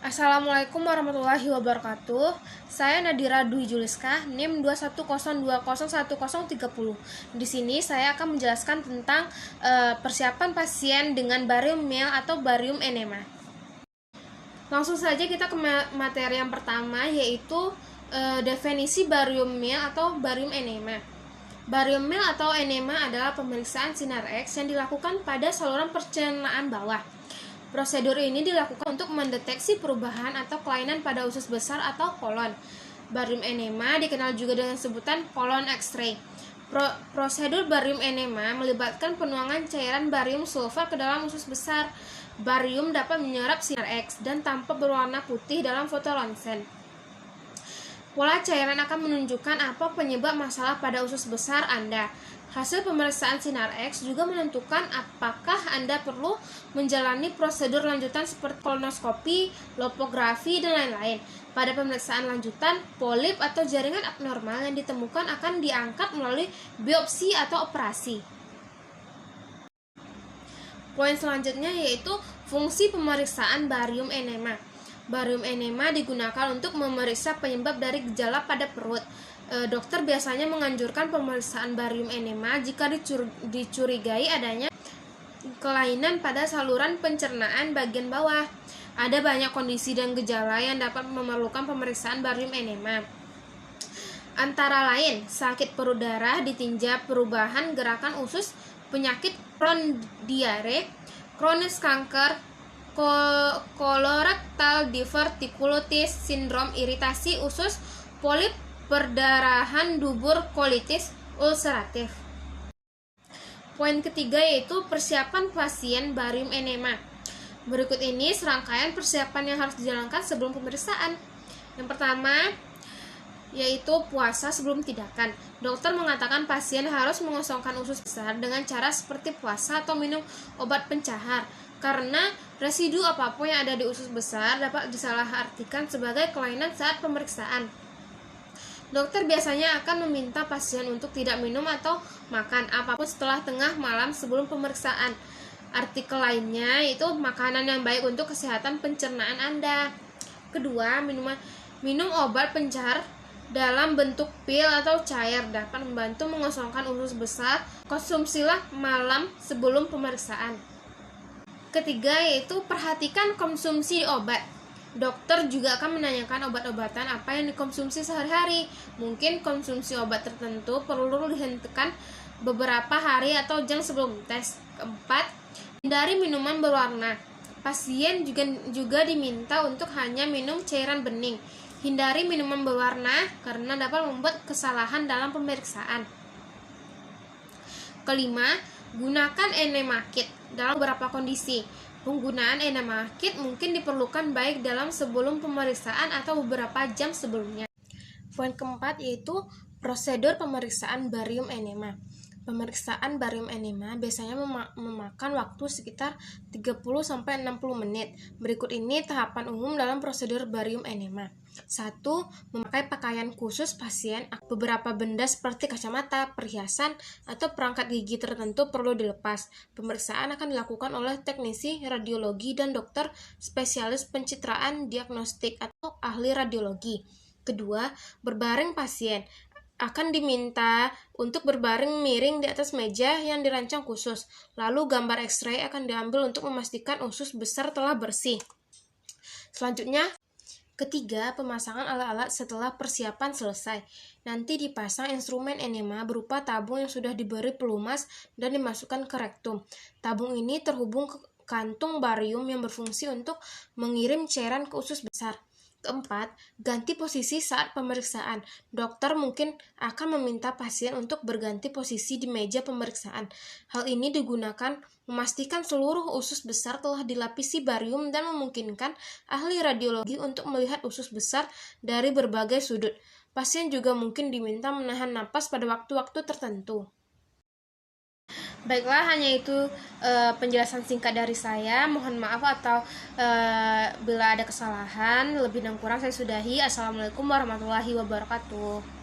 Assalamualaikum warahmatullahi wabarakatuh. Saya Nadira Dwi Juliska, NIM 210201030. Di sini saya akan menjelaskan tentang persiapan pasien dengan barium mil atau barium enema. Langsung saja kita ke materi yang pertama, yaitu definisi barium mil atau barium enema. Barium mil atau enema adalah pemeriksaan sinar X yang dilakukan pada saluran pencernaan bawah. Prosedur ini dilakukan untuk mendeteksi perubahan atau kelainan pada usus besar atau kolon. Barium enema dikenal juga dengan sebutan kolon X-ray. Prosedur barium enema melibatkan penuangan cairan barium sulfat ke dalam usus besar. Barium dapat menyerap sinar X dan tampak berwarna putih dalam foto ronsen. Pola cairan akan menunjukkan apa penyebab masalah pada usus besar Anda. Hasil pemeriksaan sinar X juga menentukan apakah Anda perlu menjalani prosedur lanjutan seperti kolonoskopi, lopografi, dan lain-lain. Pada pemeriksaan lanjutan, polip atau jaringan abnormal yang ditemukan akan diangkat melalui biopsi atau operasi. Poin selanjutnya yaitu fungsi pemeriksaan barium enema. Barium enema digunakan untuk memeriksa penyebab dari gejala pada perut. Dokter biasanya menganjurkan pemeriksaan barium enema jika dicurigai adanya kelainan pada saluran pencernaan bagian bawah. Ada banyak kondisi dan gejala yang dapat memerlukan pemeriksaan barium enema. Antara lain, sakit perut darah ditinjau perubahan gerakan usus, penyakit Crohn diare, kronis kanker, kolorektal diverticulitis, sindrom iritasi usus, polip, perdarahan dubur, kolitis ulceratif. Poin ketiga yaitu persiapan pasien barium enema. Berikut ini serangkaian persiapan yang harus dijalankan sebelum pemeriksaan. Yang pertama yaitu puasa sebelum tindakan. Dokter mengatakan pasien harus mengosongkan usus besar dengan cara seperti puasa atau minum obat pencahar, karena residu apapun yang ada di usus besar dapat disalahartikan sebagai kelainan saat pemeriksaan. Dokter biasanya akan meminta pasien untuk tidak minum atau makan apapun setelah tengah malam sebelum pemeriksaan. Artikel lainnya yaitu makanan yang baik untuk kesehatan pencernaan Anda. Kedua, minum obat pencahar dalam bentuk pil atau cair dapat membantu mengosongkan usus besar. Konsumsilah malam sebelum pemeriksaan. Ketiga yaitu perhatikan konsumsi obat. Dokter juga akan menanyakan obat-obatan apa yang dikonsumsi sehari-hari. Mungkin konsumsi obat tertentu perlu dihentikan beberapa hari atau jam sebelum tes. Keempat, hindari minuman berwarna. Pasien juga diminta untuk hanya minum cairan bening. Hindari minuman berwarna karena dapat membuat kesalahan dalam pemeriksaan. Kelima, gunakan enema kit dalam beberapa kondisi. Penggunaan enema kit mungkin diperlukan baik dalam sebelum pemeriksaan atau beberapa jam sebelumnya. Poin keempat yaitu prosedur pemeriksaan barium enema. Pemeriksaan barium enema biasanya memakan waktu sekitar 30-60 menit. Berikut ini tahapan umum dalam prosedur barium enema. 1. Memakai pakaian khusus pasien. Beberapa benda seperti kacamata, perhiasan, atau perangkat gigi tertentu perlu dilepas. Pemeriksaan akan dilakukan oleh teknisi radiologi dan dokter spesialis pencitraan diagnostik atau ahli radiologi. Kedua, berbaring pasien akan diminta untuk berbaring miring di atas meja yang dirancang khusus. Lalu gambar X-ray akan diambil untuk memastikan usus besar telah bersih. Selanjutnya, ketiga, pemasangan alat-alat setelah persiapan selesai. Nanti dipasang instrumen enema berupa tabung yang sudah diberi pelumas dan dimasukkan ke rektum. Tabung ini terhubung ke kantung barium yang berfungsi untuk mengirim cairan ke usus besar. Keempat, ganti posisi saat pemeriksaan. Dokter mungkin akan meminta pasien untuk berganti posisi di meja pemeriksaan. Hal ini digunakan memastikan seluruh usus besar telah dilapisi barium dan memungkinkan ahli radiologi untuk melihat usus besar dari berbagai sudut. Pasien juga mungkin diminta menahan napas pada waktu-waktu tertentu. Baiklah, hanya itu penjelasan singkat dari saya. Mohon maaf atau bila ada kesalahan, lebih dan kurang saya sudahi. Assalamualaikum warahmatullahi wabarakatuh.